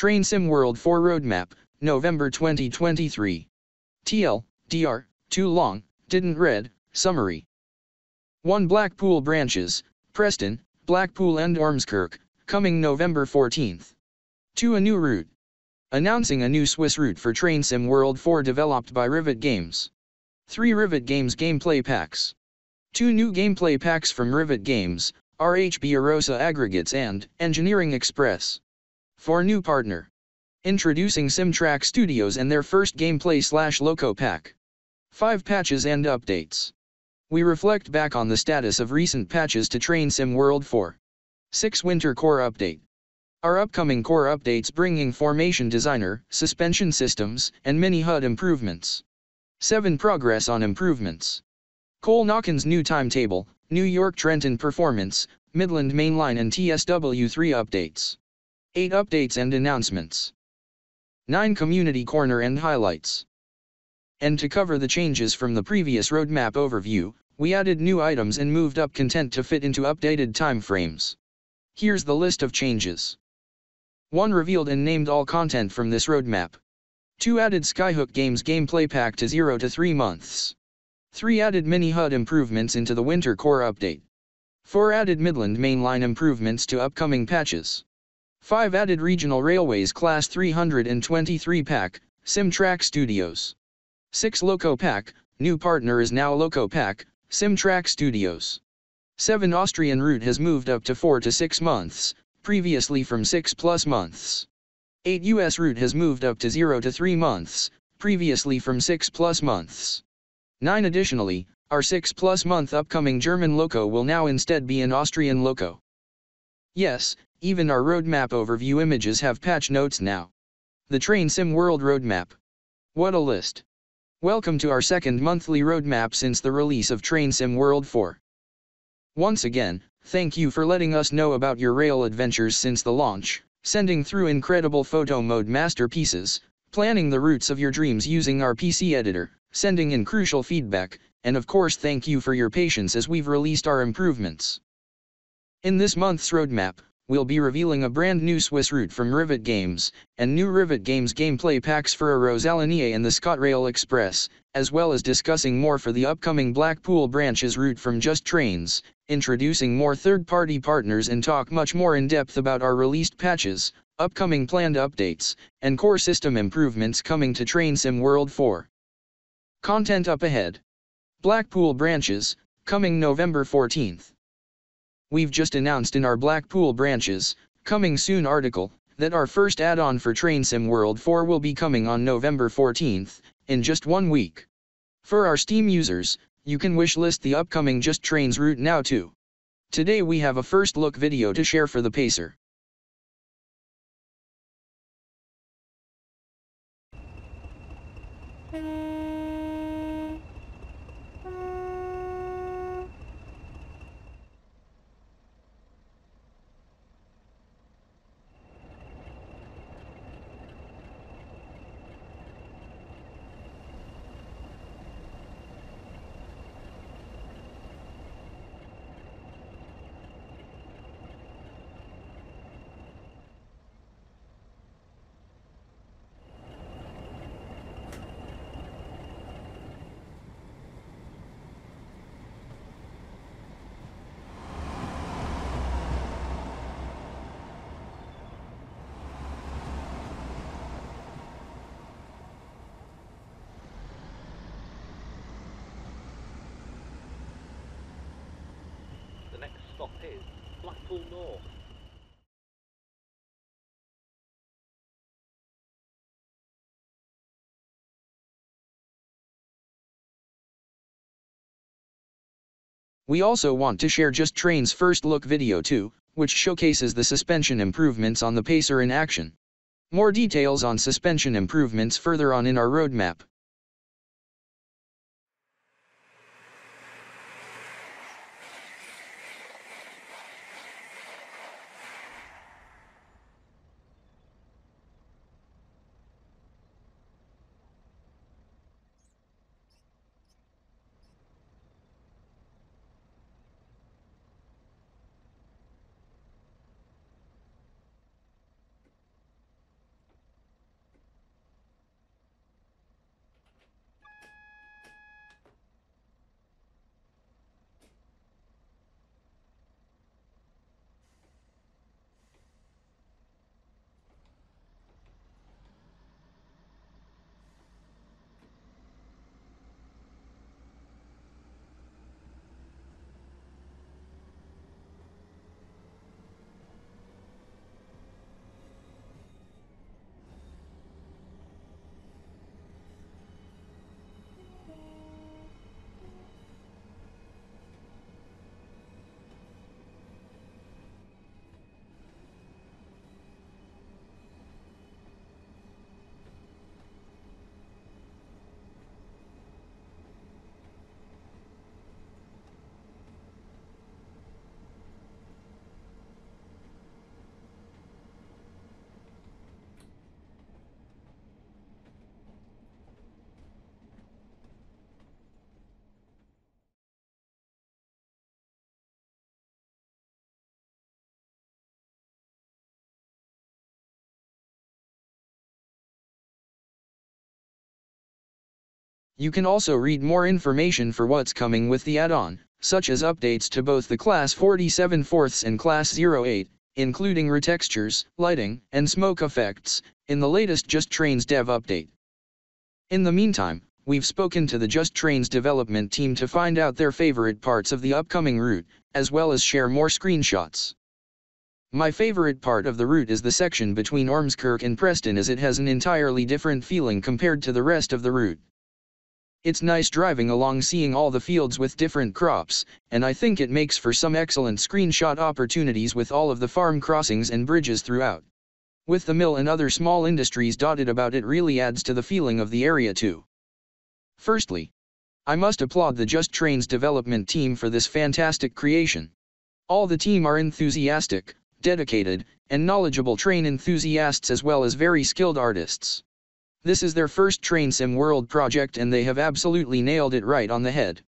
Train Sim World 4 Roadmap, November 2023. TL.DR, too long, didn't read, summary. 1 Blackpool branches, Preston, Blackpool and Ormskirk, coming November 14th. 2 A new route. Announcing a new Swiss route for Train Sim World 4 developed by Rivet Games. 3 Rivet Games gameplay packs. 2 new gameplay packs from Rivet Games, RHB Arosa Aggregates and Engineering Express. 4 New partner. Introducing Simtrack Studios and their first gameplay/loco pack. 5 Patches and updates. We reflect back on the status of recent patches to Train Sim World 4. 6 Winter Core Update. Our upcoming core updates bringing Formation Designer, suspension systems, and mini HUD improvements. 7 Progress on improvements. Cole Knockin's new timetable, New York Trenton Performance, Midland Mainline and TSW3 updates. 8 Updates and announcements. 9 Community Corner and highlights. And to cover the changes from the previous roadmap overview, we added new items and moved up content to fit into updated timeframes. Here's the list of changes. 1 Revealed and named all content from this roadmap. 2 Added Skyhook Games gameplay pack to 0 to 3 months. 3 Added mini HUD improvements into the Winter Core update. 4 Added Midland Mainline improvements to upcoming patches. 5 Added Regional Railways Class 323 pack, Simtrack Studios. 6 Loco pack, new partner is now Loco pack, Simtrack Studios. 7 Austrian route has moved up to 4 to 6 months, previously from 6+ months. 8 US route has moved up to 0 to 3 months, previously from 6+ months. 9 Additionally, our 6+ month upcoming German Loco will now instead be an Austrian Loco. Yes, even our roadmap overview images have patch notes now. The Train Sim World roadmap. What a list. Welcome to our second monthly roadmap since the release of Train Sim World 4. Once again, thank you for letting us know about your rail adventures since the launch, sending through incredible photo mode masterpieces, planning the routes of your dreams using our PC editor, sending in crucial feedback, and of course thank you for your patience as we've released our improvements. In this month's roadmap, we'll be revealing a brand new Swiss route from Rivet Games, and new Rivet Games gameplay packs for a Rosalinier and the ScotRail Express, as well as discussing more for the upcoming Blackpool branches route from Just Trains, introducing more third-party partners and talk much more in depth about our released patches, upcoming planned updates, and core system improvements coming to Train Sim World 4. Content up ahead. Blackpool branches, coming November 14th. We've just announced in our Blackpool branches, coming soon article, that our first add-on for Train Sim World 4 will be coming on November 14th, in just 1 week. For our Steam users, you can wishlist the upcoming Just Trains route now too. Today we have a first look video to share for the Pacer. The next stop is Blackpool North. We also want to share Just Train's first look video too, which showcases the suspension improvements on the Pacer in action. More details on suspension improvements further on in our roadmap. You can also read more information for what's coming with the add-on, such as updates to both the Class 47/4 and Class 08, including retextures, lighting, and smoke effects, in the latest Just.SKILL dev update. In the meantime, we've spoken to the Just.SKILL development team to find out their favorite parts of the upcoming route, as well as share more screenshots. My favorite part of the route is the section between Ormskirk and Preston, as it has an entirely different feeling compared to the rest of the route. It's nice driving along seeing all the fields with different crops, and I think it makes for some excellent screenshot opportunities with all of the farm crossings and bridges throughout. With the mill and other small industries dotted about, it really adds to the feeling of the area too. Firstly, I must applaud the Just.SKILL development team for this fantastic creation. All the team are enthusiastic, dedicated, and knowledgeable train enthusiasts as well as very skilled artists. This is their first Train Sim World project and they have absolutely nailed it right on the head.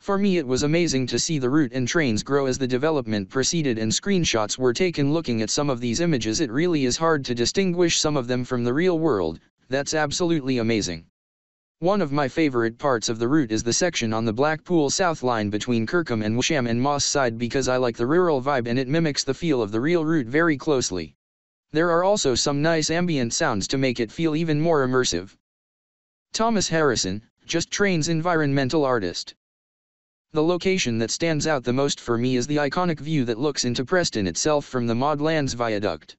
For me, it was amazing to see the route and trains grow as the development proceeded and screenshots were taken. Looking at some of these images, it really is hard to distinguish some of them from the real world. That's absolutely amazing. One of my favorite parts of the route is the section on the Blackpool South line between Kirkham and Wisham and Moss Side, because I like the rural vibe and it mimics the feel of the real route very closely. There are also some nice ambient sounds to make it feel even more immersive. Thomas Harrison, Just.SKILL's environmental artist. The location that stands out the most for me is the iconic view that looks into Preston itself from the Modlands Viaduct.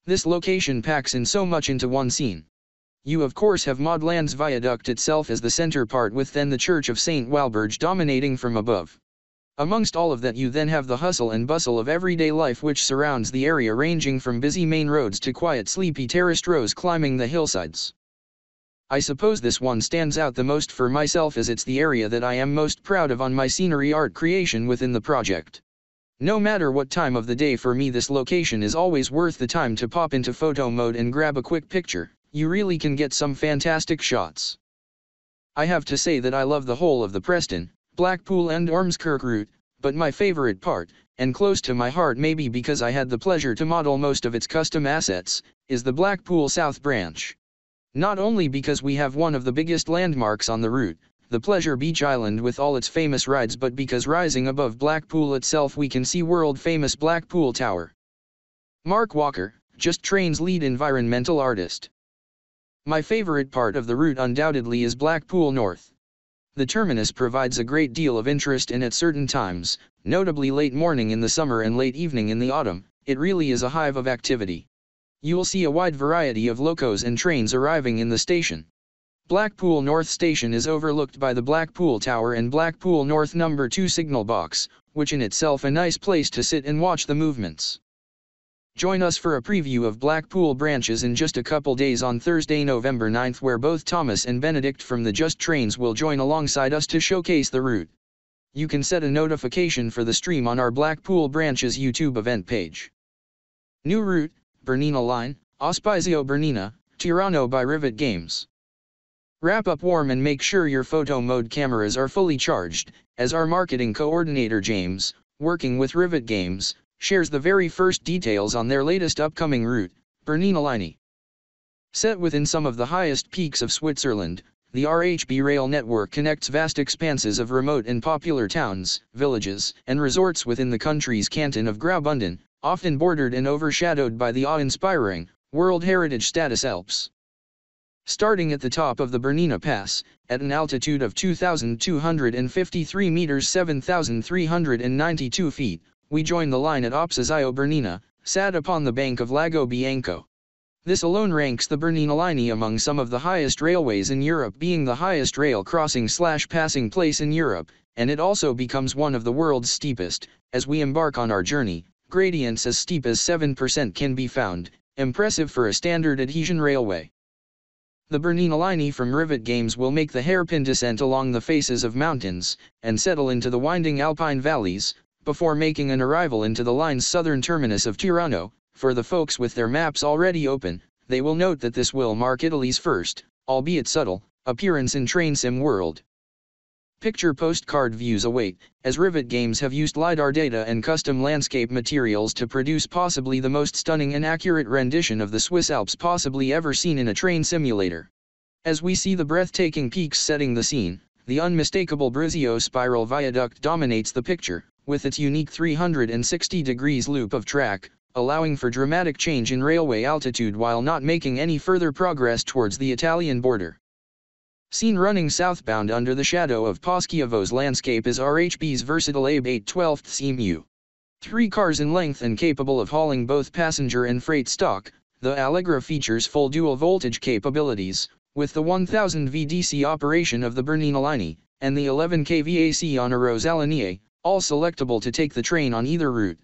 This location packs in so much into one scene. You of course have Modlands Viaduct itself as the center part, with then the Church of St. Walburge dominating from above. Amongst all of that, you then have the hustle and bustle of everyday life which surrounds the area, ranging from busy main roads to quiet sleepy terraced rows climbing the hillsides. I suppose this one stands out the most for myself as it's the area that I am most proud of on my scenery art creation within the project. No matter what time of the day, for me this location is always worth the time to pop into photo mode and grab a quick picture. You really can get some fantastic shots. I have to say that I love the whole of the Preston, Blackpool and Ormskirk route, but my favorite part, and close to my heart maybe because I had the pleasure to model most of its custom assets, is the Blackpool South branch. Not only because we have one of the biggest landmarks on the route, the Pleasure Beach Island with all its famous rides, but because rising above Blackpool itself we can see world-famous Blackpool Tower. Mark Walker, Just.SKILL's lead environmental artist. My favorite part of the route undoubtedly is Blackpool North. The terminus provides a great deal of interest, and at certain times, notably late morning in the summer and late evening in the autumn, it really is a hive of activity. You will see a wide variety of locos and trains arriving in the station. Blackpool North Station is overlooked by the Blackpool Tower and Blackpool North No. 2 signal box, which in itself a nice place to sit and watch the movements. Join us for a preview of Blackpool branches in just a couple days on Thursday, November 9th, where both Thomas and Benedict from the Just.SKILL will join alongside us to showcase the route. You can set a notification for the stream on our Blackpool branches YouTube event page. New route, Bernina line, Ospizio Bernina, Tirano by Rivet Games. Wrap up warm and make sure your photo mode cameras are fully charged, as our marketing coordinator James, working with Rivet Games, shares the very first details on their latest upcoming route, Bernina line. Set within some of the highest peaks of Switzerland, the RHB rail network connects vast expanses of remote and popular towns, villages, and resorts within the country's canton of Graubünden, often bordered and overshadowed by the awe-inspiring, World Heritage status Alps. Starting at the top of the Bernina Pass, at an altitude of 2,253 meters 7,392 feet, we join the line at Ospizio Bernina, sat upon the bank of Lago Bianco. This alone ranks the Bernina line among some of the highest railways in Europe, being the highest rail crossing/passing place in Europe, and it also becomes one of the world's steepest. As we embark on our journey, gradients as steep as 7% can be found, impressive for a standard adhesion railway. The Bernina line from Rivet Games will make the hairpin descent along the faces of mountains, and settle into the winding alpine valleys, before making an arrival into the line's southern terminus of Tirano. For the folks with their maps already open, they will note that this will mark Italy's first, albeit subtle, appearance in Train Sim World. Picture postcard views await, as Rivet Games have used LiDAR data and custom landscape materials to produce possibly the most stunning and accurate rendition of the Swiss Alps possibly ever seen in a train simulator. As we see the breathtaking peaks setting the scene, the unmistakable Bruzio spiral viaduct dominates the picture, with its unique 360 degrees loop of track, allowing for dramatic change in railway altitude while not making any further progress towards the Italian border. Seen running southbound under the shadow of Poschiavo's landscape is RHB's versatile AB8/12 EMU. 3 cars in length and capable of hauling both passenger and freight stock, the Allegra features full dual voltage capabilities, with the 1000 VDC operation of the Bernina line, and the 11 kVAC on a Rosella linea, all selectable to take the train on either route.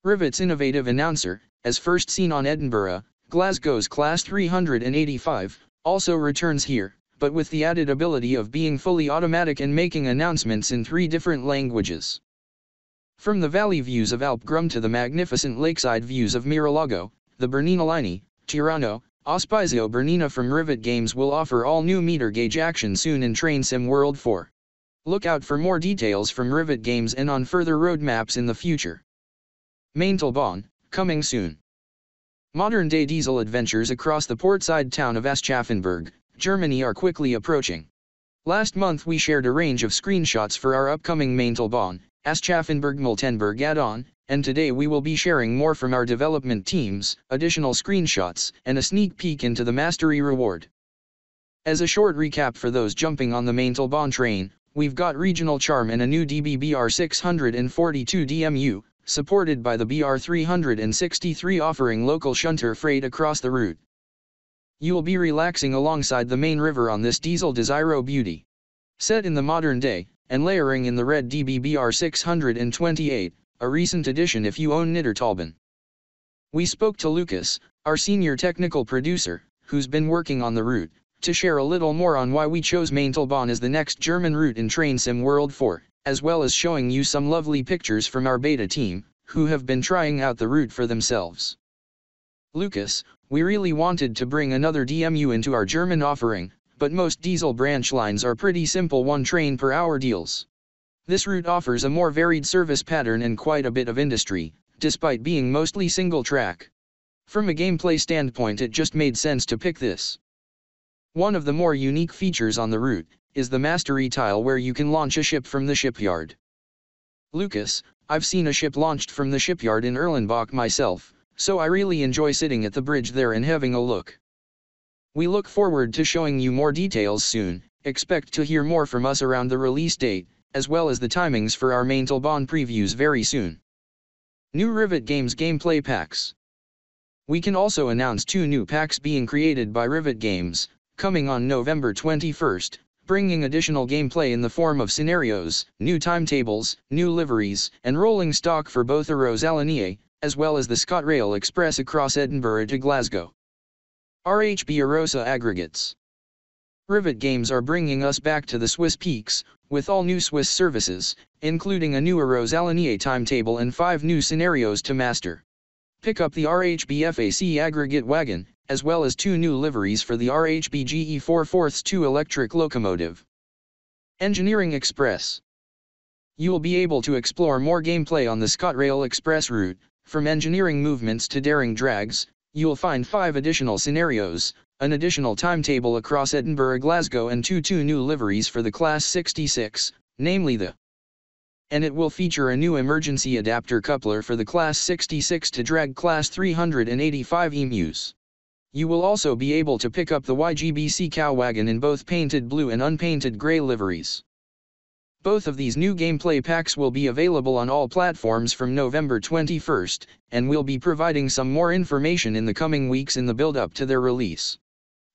Rivet's innovative announcer, as first seen on Edinburgh, Glasgow's Class 385, also returns here, but with the added ability of being fully automatic and making announcements in 3 different languages. From the valley views of Alp Grum to the magnificent lakeside views of Miralago, the Bernina line, Tirano, Ospizio Bernina from Rivet Games will offer all new meter gauge action soon in Train Sim World 4. Look out for more details from Rivet Games and on further roadmaps in the future. Maintalbahn, coming soon. Modern-day diesel adventures across the portside town of Aschaffenburg, Germany are quickly approaching. Last month we shared a range of screenshots for our upcoming Maintalbahn, Aschaffenburg-Miltenberg add-on, and today we will be sharing more from our development teams, additional screenshots, and a sneak peek into the mastery reward. As a short recap for those jumping on the Maintalbahn train, we've got regional charm and a new DB-BR 642 DMU, supported by the BR 363 offering local shunter freight across the route. You will be relaxing alongside the main river on this diesel Desiro beauty. Set in the modern day, and layering in the red DB-BR 628, a recent addition if you own Niddertalben. We spoke to Lucas, our senior technical producer, who's been working on the route, to share a little more on why we chose Maintalbahn as the next German route in Train Sim World 4, as well as showing you some lovely pictures from our beta team, who have been trying out the route for themselves. Lucas, we really wanted to bring another DMU into our German offering, but most diesel branch lines are pretty simple 1 train per hour deals. This route offers a more varied service pattern and quite a bit of industry, despite being mostly single track. From a gameplay standpoint it just made sense to pick this. One of the more unique features on the route is the mastery tile where you can launch a ship from the shipyard. Lucas, I've seen a ship launched from the shipyard in Erlenbach myself, so I really enjoy sitting at the bridge there and having a look. We look forward to showing you more details soon. Expect to hear more from us around the release date, as well as the timings for our Maintalbahn previews very soon. New Rivet Games gameplay packs. We can also announce 2 new packs being created by Rivet Games, coming on November 21st, bringing additional gameplay in the form of scenarios, new timetables, new liveries, and rolling stock for both a Rosella linea, as well as the ScotRail Express across Edinburgh to Glasgow. RHB Arosa aggregates. Rivet Games are bringing us back to the Swiss peaks, with all new Swiss services, including a new Rosella linea timetable and 5 new scenarios to master. Pick up the RHB FAC aggregate wagon, as well as 2 new liveries for the RHB GE 4/4 electric locomotive. Engineering Express. You will be able to explore more gameplay on the ScotRail Express route, from engineering movements to daring drags. You will find 5 additional scenarios, an additional timetable across Edinburgh, Glasgow and 2 new liveries for the Class 66, namely the and it will feature a new emergency adapter coupler for the Class 66 to drag Class 385 EMUs. You will also be able to pick up the YGBC cow wagon in both painted blue and unpainted grey liveries. Both of these new gameplay packs will be available on all platforms from November 21st, and we'll be providing some more information in the coming weeks in the build-up to their release.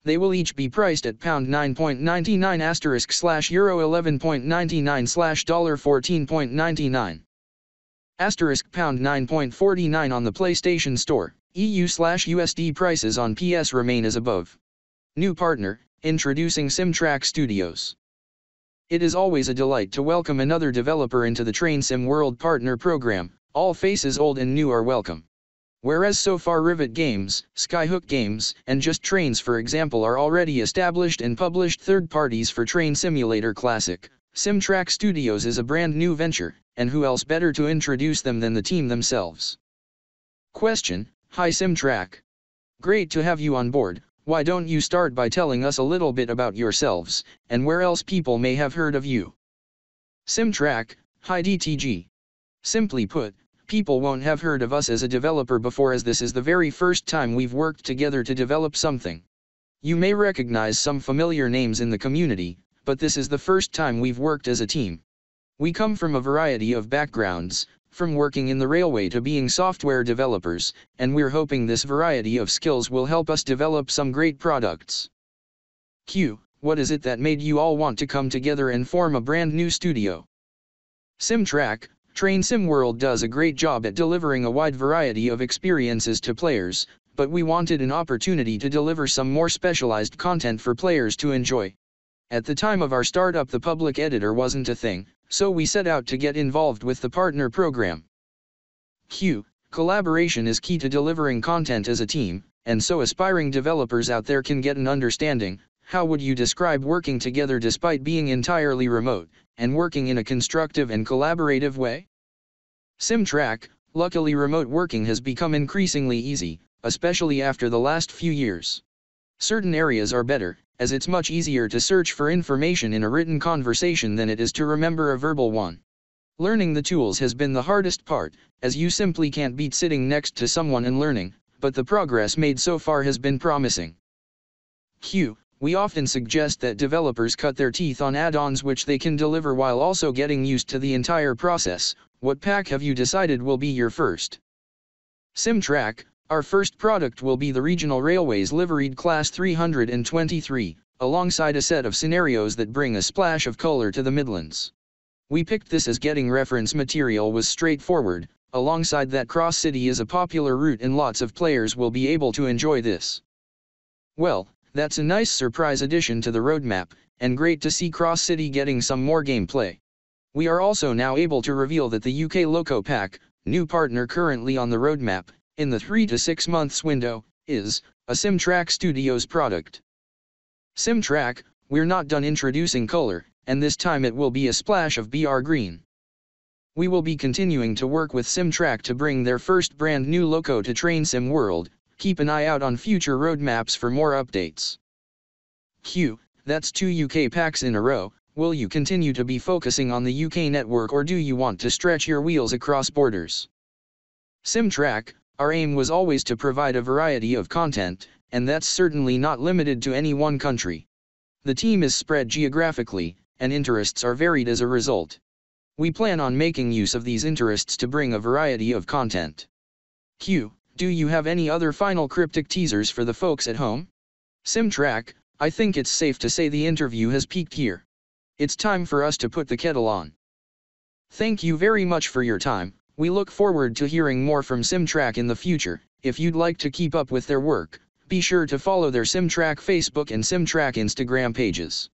They will each be priced at £9.99 / Euro 11.99 / $14.99. £9.49 on the PlayStation Store. EU/USD prices on PS remain as above. New partner, introducing Simtrack Studios. It is always a delight to welcome another developer into the Train Sim World Partner Program. All faces old and new are welcome. Whereas so far Rivet Games, Skyhook Games, and Just Trains for example are already established and published third parties for Train Simulator Classic, Simtrack Studios is a brand new venture, and who else better to introduce them than the team themselves. Question: Hi Simtrack. Great to have you on board. why don't you start by telling us a little bit about yourselves, and where else people may have heard of you? Simtrack, hi DTG. Simply put, people won't have heard of us as a developer before, as this is the very first time we've worked together to develop something. You may recognize some familiar names in the community, but this is the first time we've worked as a team. We come from a variety of backgrounds, from working in the railway to being software developers, and we're hoping this variety of skills will help us develop some great products. Q, what is it that made you all want to come together and form a brand new studio? Simtrack, TridentZ World does a great job at delivering a wide variety of experiences to players, but we wanted an opportunity to deliver some more specialized content for players to enjoy. At the time of our startup, the public editor wasn't a thing, so we set out to get involved with the partner program. Q, collaboration is key to delivering content as a team, and so aspiring developers out there can get an understanding. How would you describe working together despite being entirely remote, and working in a constructive and collaborative way? Simtrack, luckily remote working has become increasingly easy, especially after the last few years. Certain areas are better, as it's much easier to search for information in a written conversation than it is to remember a verbal one. Learning the tools has been the hardest part, as you simply can't beat sitting next to someone and learning, but the progress made so far has been promising. Q, we often suggest that developers cut their teeth on add-ons which they can deliver while also getting used to the entire process. What pack have you decided will be your first? Simtrack, our first product will be the Regional Railways liveried Class 323, alongside a set of scenarios that bring a splash of color to the Midlands. We picked this as getting reference material was straightforward, alongside that cross-city is a popular route and lots of players will be able to enjoy this. Well, that's a nice surprise addition to the roadmap, and great to see cross-city getting some more gameplay. We are also now able to reveal that the UK Loco Pack, new partner currently on the roadmap, in the 3 to 6 months window, is a Simtrack Studios product. Simtrack, we're not done introducing color, and this time it will be a splash of BR green. We will be continuing to work with Simtrack to bring their first brand new Loco to TridentZ World. Keep an eye out on future roadmaps for more updates. Q, that's 2 UK packs in a row. Will you continue to be focusing on the UK network, or do you want to stretch your wheels across borders? Simtrack, our aim was always to provide a variety of content, and that's certainly not limited to any one country. The team is spread geographically, and interests are varied as a result. We plan on making use of these interests to bring a variety of content. Q, do you have any other final cryptic teasers for the folks at home? Simtrack, I think it's safe to say the interview has peaked here. It's time for us to put the kettle on. Thank you very much for your time. We look forward to hearing more from Simtrack in the future. If you'd like to keep up with their work, be sure to follow their Simtrack Facebook and Simtrack Instagram pages.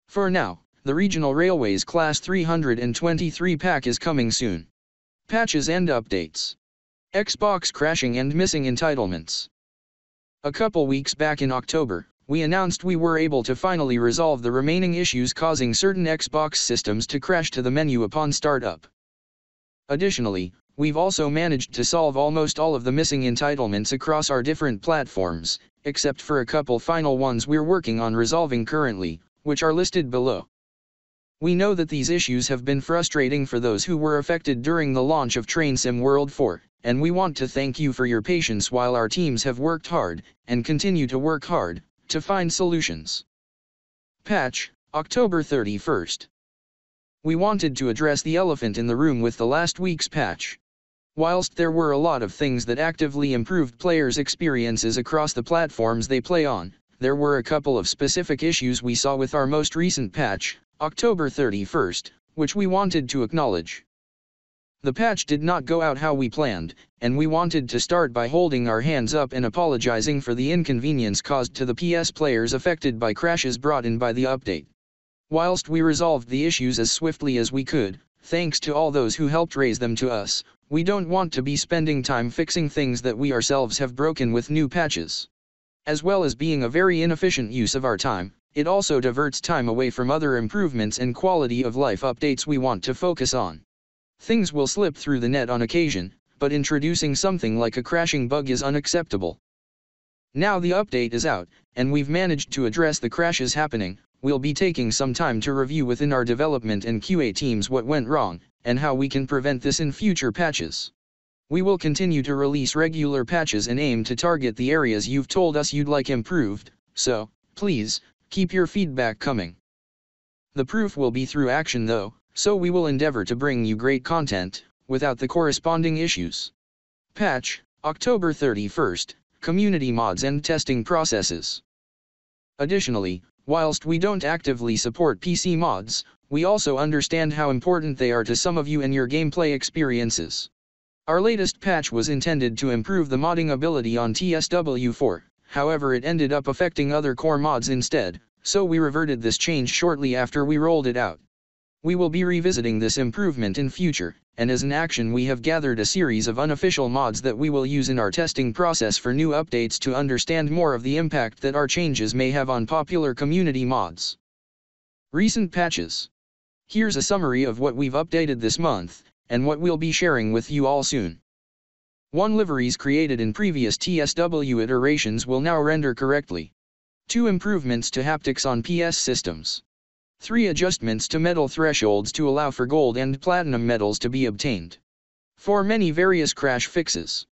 For now, the Regional Railways Class 323 pack is coming soon. Patches and updates. Xbox crashing and missing entitlements. A couple weeks back in October, we announced we were able to finally resolve the remaining issues causing certain Xbox systems to crash to the menu upon startup. Additionally, we've also managed to solve almost all of the missing entitlements across our different platforms, except for a couple final ones we're working on resolving currently, which are listed below. We know that these issues have been frustrating for those who were affected during the launch of TridentZ World 4, and we want to thank you for your patience while our teams have worked hard, and continue to work hard, to find solutions. Patch, October 31st. We wanted to address the elephant in the room with the last week's patch. Whilst there were a lot of things that actively improved players' experiences across the platforms they play on, there were a couple of specific issues we saw with our most recent patch, October 31st, which we wanted to acknowledge. The patch did not go out how we planned, and we wanted to start by holding our hands up and apologizing for the inconvenience caused to the PS players affected by crashes brought in by the update. Whilst we resolved the issues as swiftly as we could, thanks to all those who helped raise them to us, we don't want to be spending time fixing things that we ourselves have broken with new patches. As well as being a very inefficient use of our time, it also diverts time away from other improvements and quality of life updates we want to focus on. Things will slip through the net on occasion, but introducing something like a crashing bug is unacceptable. Now the update is out, and we've managed to address the crashes happening. We'll be taking some time to review within our development and QA teams what went wrong, and how we can prevent this in future patches. We will continue to release regular patches and aim to target the areas you've told us you'd like improved, so, please, keep your feedback coming. The proof will be through action though, so we will endeavor to bring you great content, without the corresponding issues. Patch, October 31st, Community Mods and Testing Processes. Additionally, whilst we don't actively support PC mods, we also understand how important they are to some of you and your gameplay experiences. Our latest patch was intended to improve the modding ability on TSW4, however it ended up affecting other core mods instead, so we reverted this change shortly after we rolled it out. We will be revisiting this improvement in future, and as an action we have gathered a series of unofficial mods that we will use in our testing process for new updates to understand more of the impact that our changes may have on popular community mods. Recent patches. Here's a summary of what we've updated this month, and what we'll be sharing with you all soon. 1. Liveries created in previous TSW iterations will now render correctly. 2. Improvements to haptics on PS systems. 3. Adjustments to metal thresholds to allow for gold and platinum medals to be obtained. 4. Many various crash fixes.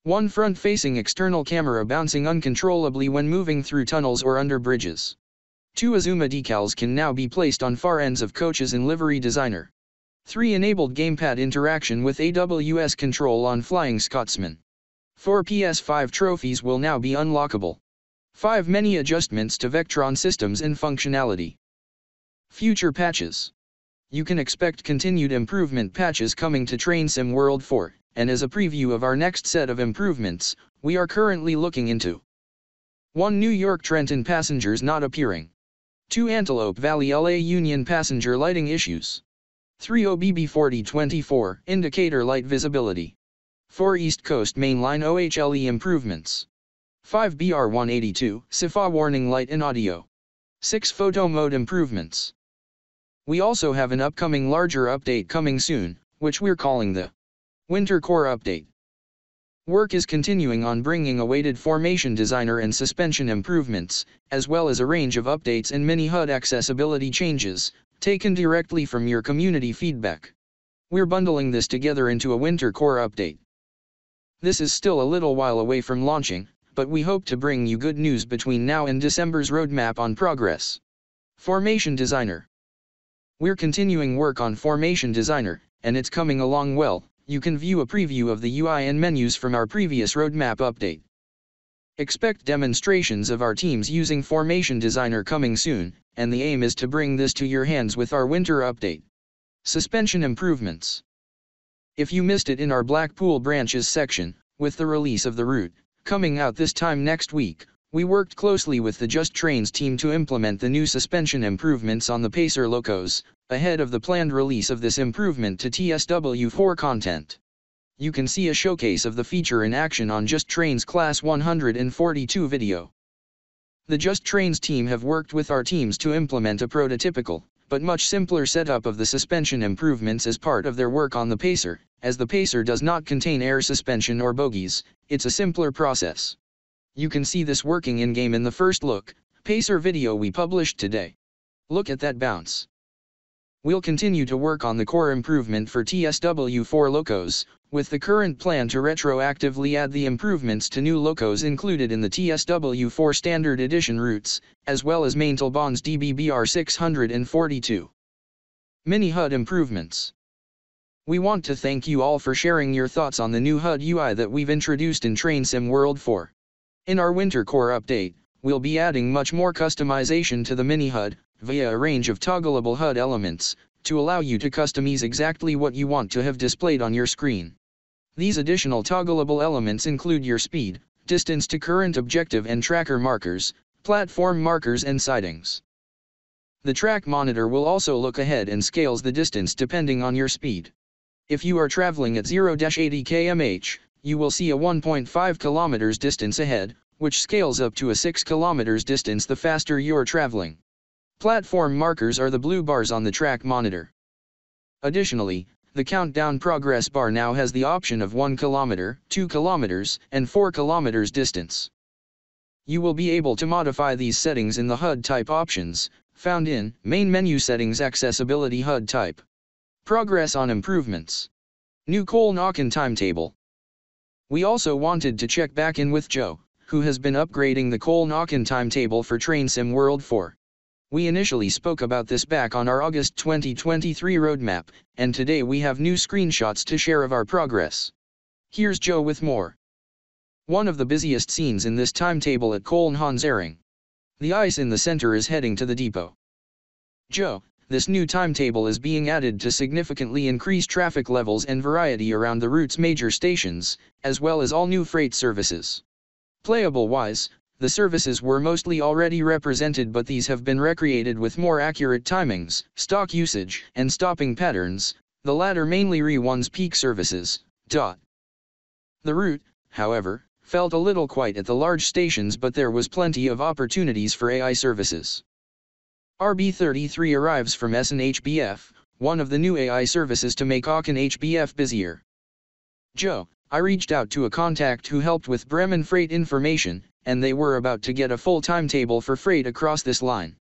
1. Front-facing external camera bouncing uncontrollably when moving through tunnels or under bridges. 2. Azuma decals can now be placed on far ends of coaches in Livery Designer. 3. Enabled gamepad interaction with AWS control on Flying Scotsman. 4. PS5 trophies will now be unlockable. 5. Many adjustments to Vectron systems and functionality. Future patches. You can expect continued improvement patches coming to TridentZ World 4, and as a preview of our next set of improvements, we are currently looking into 1. New York Trenton passengers not appearing. 2. Antelope Valley LA Union passenger lighting issues. 3. OBB 4024 indicator light visibility. 4. East Coast Mainline OHLE improvements. 5. BR 182 SIFA warning light and audio. 6. Photo mode improvements. We also have an upcoming larger update coming soon, which we're calling the Winter Core Update. Work is continuing on bringing awaited formation designer and suspension improvements, as well as a range of updates and mini HUD accessibility changes, taken directly from your community feedback. We're bundling this together into a Winter Core Update. This is still a little while away from launching, but we hope to bring you good news between now and December's roadmap on progress. Formation Designer. We're continuing work on Formation Designer, and it's coming along well. You can view a preview of the UI and menus from our previous roadmap update. Expect demonstrations of our teams using Formation Designer coming soon, and the aim is to bring this to your hands with our winter update. Suspension improvements. If you missed it in our Blackpool branches section, with the release of the root, coming out this time next week, we worked closely with the TridentZ team to implement the new suspension improvements on the Pacer locos, ahead of the planned release of this improvement to TSW4 content. You can see a showcase of the feature in action on TridentZ Class 142 video. The TridentZ team have worked with our teams to implement a prototypical, but much simpler setup of the suspension improvements as part of their work on the Pacer, as the Pacer does not contain air suspension or bogies. It's a simpler process. You can see this working in-game in the first look, Pacer video we published today. Look at that bounce. We'll continue to work on the core improvement for TSW4 locos, with the current plan to retroactively add the improvements to new locos included in the TSW4 Standard Edition routes, as well as Maintelbon's DBBR 642. Mini HUD improvements. We want to thank you all for sharing your thoughts on the new HUD UI that we've introduced in TridentZ World 4. In our Winter Core Update, we'll be adding much more customization to the mini HUD, via a range of toggleable HUD elements, to allow you to customize exactly what you want to have displayed on your screen. These additional toggleable elements include your speed, distance to current objective and tracker markers, platform markers and sidings. The track monitor will also look ahead and scales the distance depending on your speed. If you are traveling at 0-80 km/h, you will see a 1.5 km distance ahead, which scales up to a 6 km distance the faster you're traveling. Platform markers are the blue bars on the track monitor. Additionally, the countdown progress bar now has the option of 1 km, 2 km, and 4 km distance. you will be able to modify these settings in the HUD type options, found in Main Menu Settings Accessibility HUD Type. Progress on improvements. New knock-in timetable. We also wanted to check back in with Joe, who has been upgrading the knock-in timetable for Train Sim World 4. We initially spoke about this back on our August 2023 roadmap, and today we have new screenshots to share of our progress. Here's Joe with more. One of the busiest scenes in this timetable at Köln-Hansaring. The ice in the center is heading to the depot. Joe, this new timetable is being added to significantly increase traffic levels and variety around the route's major stations, as well as all new freight services. Playable-wise, the services were mostly already represented, but these have been recreated with more accurate timings, stock usage, and stopping patterns, the latter mainly Re1's peak services. The route, however, felt a little quiet at the large stations, but there was plenty of opportunities for AI services. RB33 arrives from SNHBF, one of the new AI services to make Aachen HBF busier. Joe, I reached out to a contact who helped with Bremen freight information, and they were about to get a full timetable for freight across this line.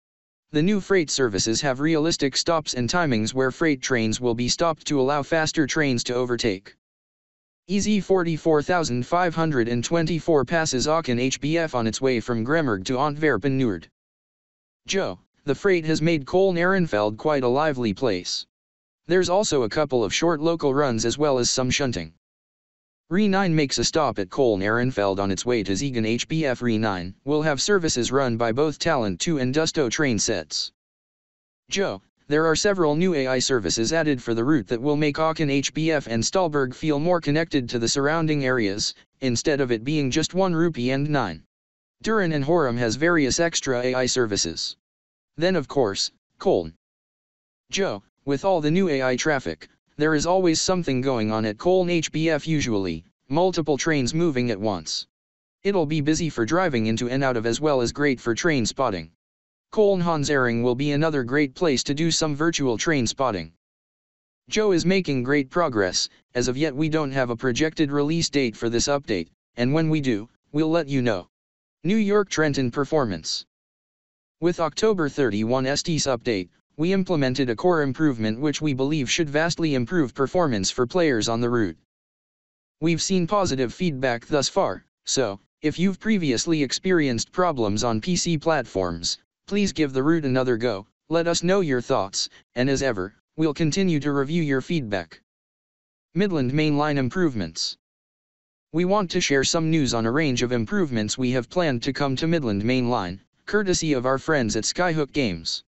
The new freight services have realistic stops and timings where freight trains will be stopped to allow faster trains to overtake. EZ 44524 passes Aachen HBF on its way from Gremmerg to Antwerpen Noord. Joe, the freight has made Köln-Ehrenfeld quite a lively place. There's also a couple of short local runs as well as some shunting. Re9 makes a stop at Köln-Ehrenfeld on its way to Siegen HBF. Re9 will have services run by both Talent 2 and Dusto train sets. Joe, there are several new AI services added for the route that will make Aachen HBF and Stallberg feel more connected to the surrounding areas, instead of it being just one rupee and 9. Duren and Horum has various extra AI services. Then of course, Köln. Joe, with all the new AI traffic, there is always something going on at Köln HBF, usually, multiple trains moving at once. It'll be busy for driving into and out of as well as great for train spotting. Köln-Hansaring will be another great place to do some virtual train spotting. Joe is making great progress. As of yet we don't have a projected release date for this update, and when we do, we'll let you know. New York Trenton performance. With October 31 ST's update, we implemented a core improvement which we believe should vastly improve performance for players on the route. We've seen positive feedback thus far, so, if you've previously experienced problems on PC platforms, please give the route another go, let us know your thoughts, and as ever, we'll continue to review your feedback. Midland Mainline improvements. We want to share some news on a range of improvements we have planned to come to Midland Mainline, courtesy of our friends at Rivet Games.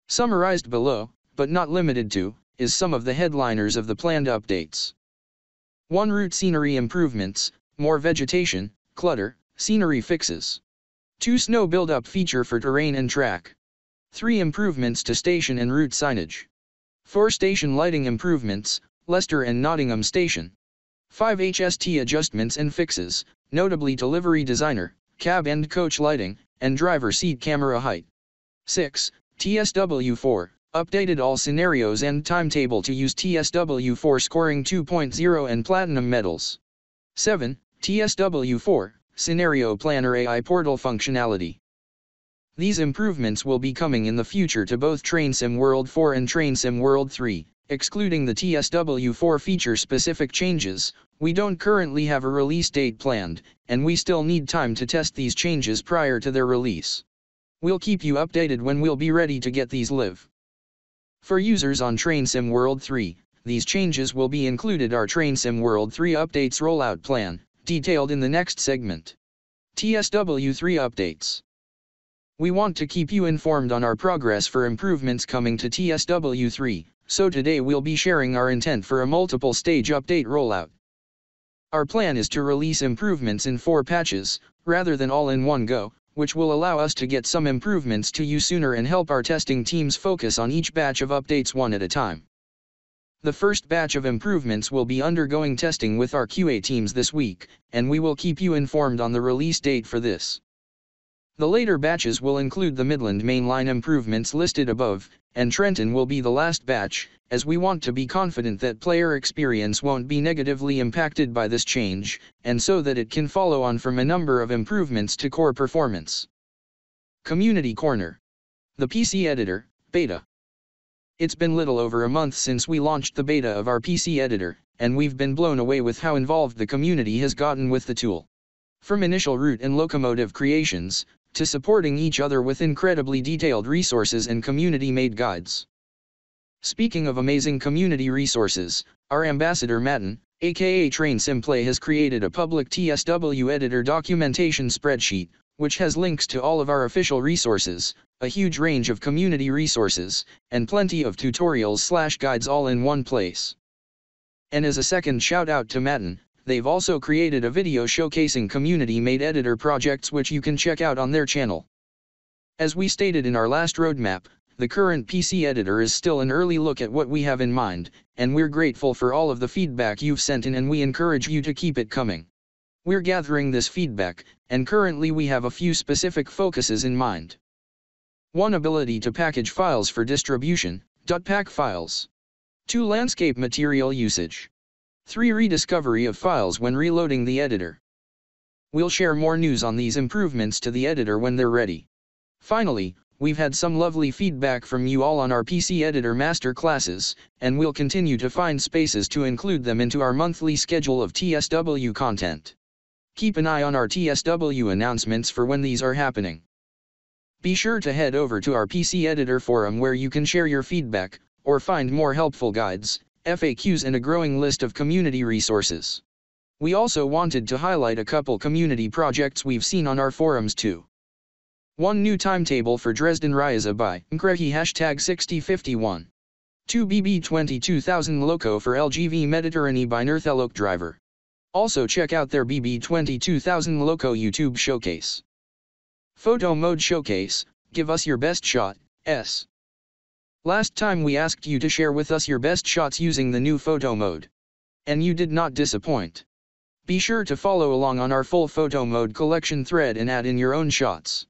Summarized below, but not limited to, is some of the headliners of the planned updates. 1. Route scenery improvements, more vegetation, clutter, scenery fixes. 2. Snow build-up feature for terrain and track. 3. Improvements to station and route signage. 4. Station lighting improvements, Leicester and Nottingham Station. 5. HST adjustments and fixes, notably delivery designer, cab and coach lighting, and driver seat camera height. 6. TSW4, updated all scenarios and timetable to use TSW4 scoring 2.0 and platinum medals. 7. TSW4, scenario planner AI portal functionality. These improvements will be coming in the future to both Train Sim World 4 and Train Sim World 3, excluding the TSW4 feature-specific changes. We don't currently have a release date planned, and we still need time to test these changes prior to their release. We'll keep you updated when we'll be ready to get these live. For users on Train Sim World 3, these changes will be included our Train Sim World 3 updates rollout plan, detailed in the next segment. TSW3 updates. We want to keep you informed on our progress for improvements coming to TSW3, so today we'll be sharing our intent for a multiple stage update rollout. Our plan is to release improvements in 4 patches, rather than all in one go, which will allow us to get some improvements to you sooner and help our testing teams focus on each batch of updates one at a time. The first batch of improvements will be undergoing testing with our QA teams this week, and we will keep you informed on the release date for this. The later batches will include the Midland mainline improvements listed above, and Trenton will be the last batch, as we want to be confident that player experience won't be negatively impacted by this change, and so that it can follow on from a number of improvements to core performance. Community Corner. The PC Editor, Beta. It's been little over a month since we launched the beta of our PC Editor, and we've been blown away with how involved the community has gotten with the tool. From initial root and locomotive creations, to supporting each other with incredibly detailed resources and community-made guides. Speaking of amazing community resources, our ambassador Matten, aka TrainSimplay, has created a public TSW editor documentation spreadsheet, which has links to all of our official resources, a huge range of community resources, and plenty of tutorials/guides all in one place. And as a second shout out to Matten, they've also created a video showcasing community-made editor projects which you can check out on their channel. As we stated in our last roadmap, the current PC editor is still an early look at what we have in mind, and we're grateful for all of the feedback you've sent in, and we encourage you to keep it coming. We're gathering this feedback, and currently we have a few specific focuses in mind. 1. Ability to package files for distribution, .pack files. 2. Landscape material usage. 3. Rediscovery of files when reloading the editor. We'll share more news on these improvements to the editor when they're ready. Finally, we've had some lovely feedback from you all on our PC Editor master classes, and we'll continue to find spaces to include them into our monthly schedule of TSW content. Keep an eye on our TSW announcements for when these are happening. Be sure to head over to our PC Editor forum where you can share your feedback, or find more helpful guides, FAQs and a growing list of community resources. We also wanted to highlight a couple community projects we've seen on our forums too. 1. New timetable for Dresden Ryza by Nkrehi #6051. 2. BB22000 Loco for LGV Mediterranee by Nerthelok Driver. Also check out their BB22000 Loco YouTube showcase. Photo Mode Showcase, give us your best shot, S. Last time we asked you to share with us your best shots using the new photo mode. And you did not disappoint. Be sure to follow along on our full photo mode collection thread and add in your own shots.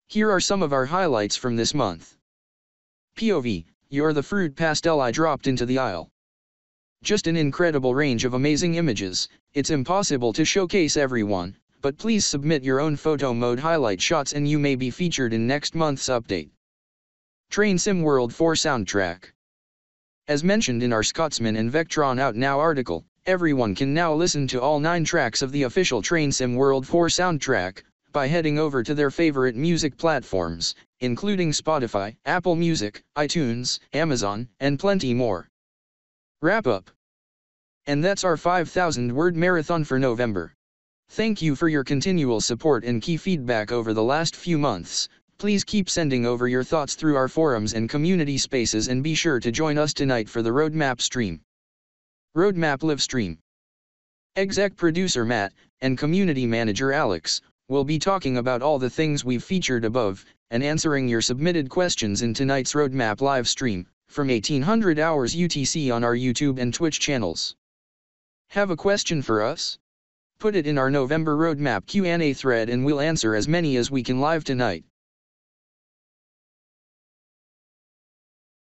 Here are some of our highlights from this month. POV, you're the fruit pastel I dropped into the aisle. Just an incredible range of amazing images. It's impossible to showcase everyone, but please submit your own photo mode highlight shots and you may be featured in next month's update. Train Sim World 4 soundtrack. As mentioned in our Scotsman and Vectron Out Now article, everyone can now listen to all 9 tracks of the official Train Sim World 4 soundtrack by heading over to their favorite music platforms, including Spotify, Apple Music, iTunes, Amazon, and plenty more. Wrap up. And that's our 5,000-word marathon for November. Thank you for your continual support and key feedback over the last few months. Please keep sending over your thoughts through our forums and community spaces, and be sure to join us tonight for the Roadmap stream. Roadmap live stream. Exec producer Matt, and community manager Alex, will be talking about all the things we've featured above, and answering your submitted questions in tonight's Roadmap live stream, from 1800 hours UTC on our YouTube and Twitch channels. Have a question for us? Put it in our November Roadmap Q&A thread and we'll answer as many as we can live tonight.